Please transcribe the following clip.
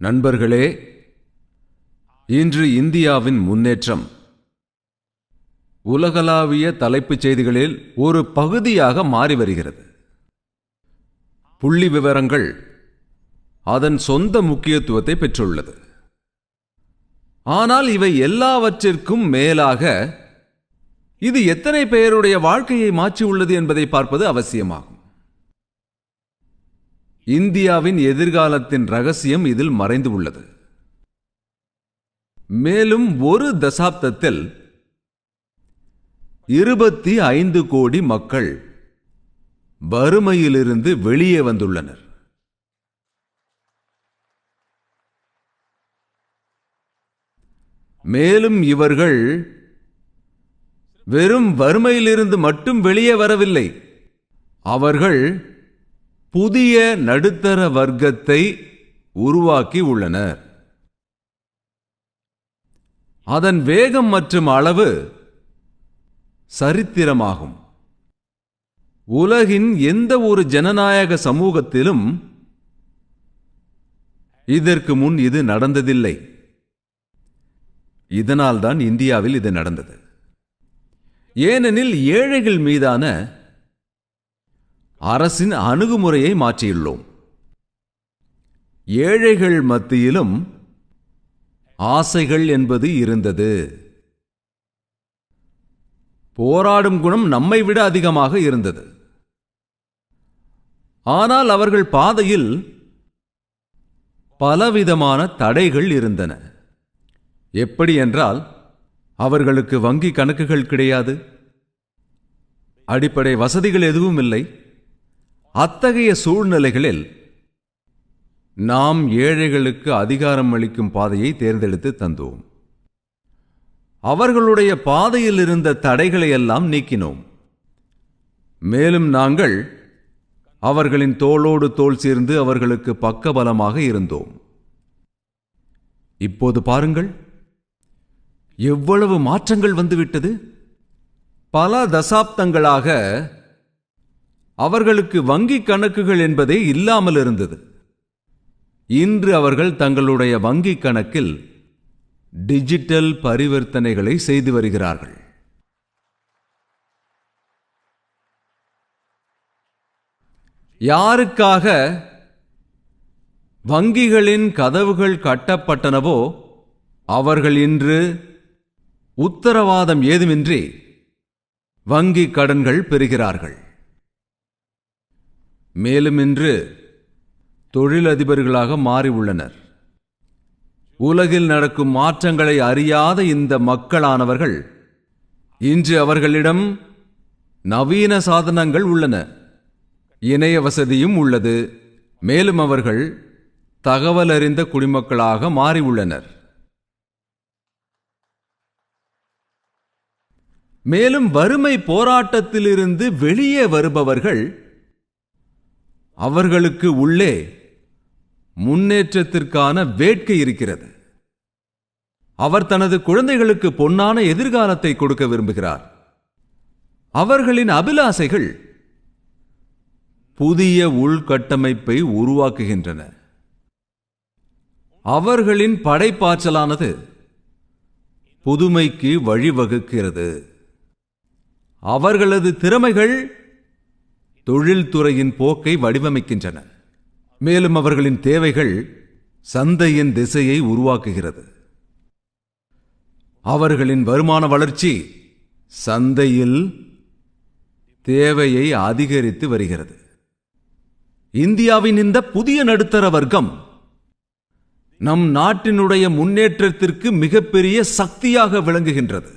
நண்பர்களே, இன்று இந்தியாவின் முன்னேற்றம் உலகளாவிய தலைப்புச் செய்திகளில் ஒரு பகுதியாக மாறி வருகிறது. புள்ளி விவரங்கள் அதன் சொந்த முக்கியத்துவத்தை பெற்றுள்ளது. ஆனால் இவை எல்லாவற்றிற்கும் மேலாக இது எத்தனை பேருடைய வாழ்க்கையை மாற்றியுள்ளது என்பதை பார்ப்பது அவசியமாகும். இந்தியாவின் எதிர்காலத்தின் ரகசியம் இதில் மறைந்து உள்ளது. மேலும் ஒரு தசாப்தத்தில் 25 கோடி மக்கள் வறுமையிலிருந்து வெளியே வந்துள்ளனர். மேலும் இவர்கள் வெறும் வறுமையிலிருந்து மட்டும் வெளியே வரவில்லை, அவர்கள் புதிய நடுத்தர வர்க்கத்தை உருவாக்கி உள்ளனர். அதன் வேகம் மற்றும் அளவு சரித்திரமாகும். உலகின் எந்த ஒரு ஜனநாயக சமூகத்திலும் இதற்கு முன் இது நடந்ததில்லை. இதனால்தான் இந்தியாவில் இது நடந்தது. ஏனெனில் ஏழைகள் மீதான அரசின் அணுகுமுறையை மாற்றியுள்ளோம். ஏழைகள் மத்தியிலும் ஆசைகள் என்பது இருந்தது. போராடும் குணம் நம்மை விட அதிகமாக இருந்தது. ஆனால் அவர்கள் பாதையில் பலவிதமான தடைகள் இருந்தன. எப்படி என்றால், அவர்களுக்கு வங்கி கணக்குகள் கிடையாது, அடிப்படை வசதிகள் எதுவும் இல்லை. அத்தகைய சூழ்நிலைகளில் நாம் ஏழைகளுக்கு அதிகாரம் அளிக்கும் பாதையை தேர்ந்தெடுத்து தந்தோம். அவர்களுடைய பாதையில் இருந்த தடைகளை எல்லாம் நீக்கினோம். மேலும் நாங்கள் அவர்களின் தோளோடு தோள் சேர்ந்து அவர்களுக்கு பக்கபலமாக இருந்தோம். இப்போது பாருங்கள், எவ்வளவு மாற்றங்கள் வந்துவிட்டது. பல தசாப்தங்களாக அவர்களுக்கு வங்கி கணக்குகள் என்பதே இல்லாமல் இருந்தது. இன்று அவர்கள் தங்களுடைய வங்கி கணக்கில் டிஜிட்டல் பரிவர்த்தனைகளை செய்து வருகிறார்கள். யாருக்காக வங்கிகளின் கதவுகள் கட்டப்பட்டனவோ அவர்கள் இன்று உத்தரவாதம் ஏதுமின்றி வங்கி கடன்கள் பெறுகிறார்கள். மேலும் இன்று தொழிலதிபர்களாக மாறி உள்ளனர். உலகில் நடக்கும் மாற்றங்களை அறியாத இந்த மக்களானவர்கள் இன்று அவர்களிடம் நவீன சாதனங்கள் உள்ளன, இணைய வசதியும் உள்ளது. மேலும் அவர்கள் தகவல் அறிந்த குடிமக்களாக மாறி உள்ளனர். மேலும் வறுமை போராட்டத்திலிருந்து வெளியே வருபவர்கள், அவர்களுக்கு உள்ளே முன்னேற்றத்திற்கான வேட்கை இருக்கிறது. அவர் தனது குழந்தைகளுக்கு பொன்னான எதிர்காலத்தை கொடுக்க விரும்புகிறார். அவர்களின் அபிலாசைகள் புதிய உள்கட்டமைப்பை உருவாக்குகின்றன. அவர்களின் படைப்பாற்றலானது புதுமைக்கு வழிவகுக்கிறது. அவர்களது திறமைகள் தொழில்துறையின் போக்கை வடிவமைக்கின்றன. மேலும் அவர்களின் தேவைகள் சந்தையின் திசையை உருவாக்குகிறது. அவர்களின் வருமான வளர்ச்சி சந்தையில் தேவையை அதிகரித்து வருகிறது. இந்தியாவின் இந்த புதிய நடுத்தர வர்க்கம் நம் நாட்டினுடைய முன்னேற்றத்திற்கு மிகப்பெரிய சக்தியாக விளங்குகின்றது.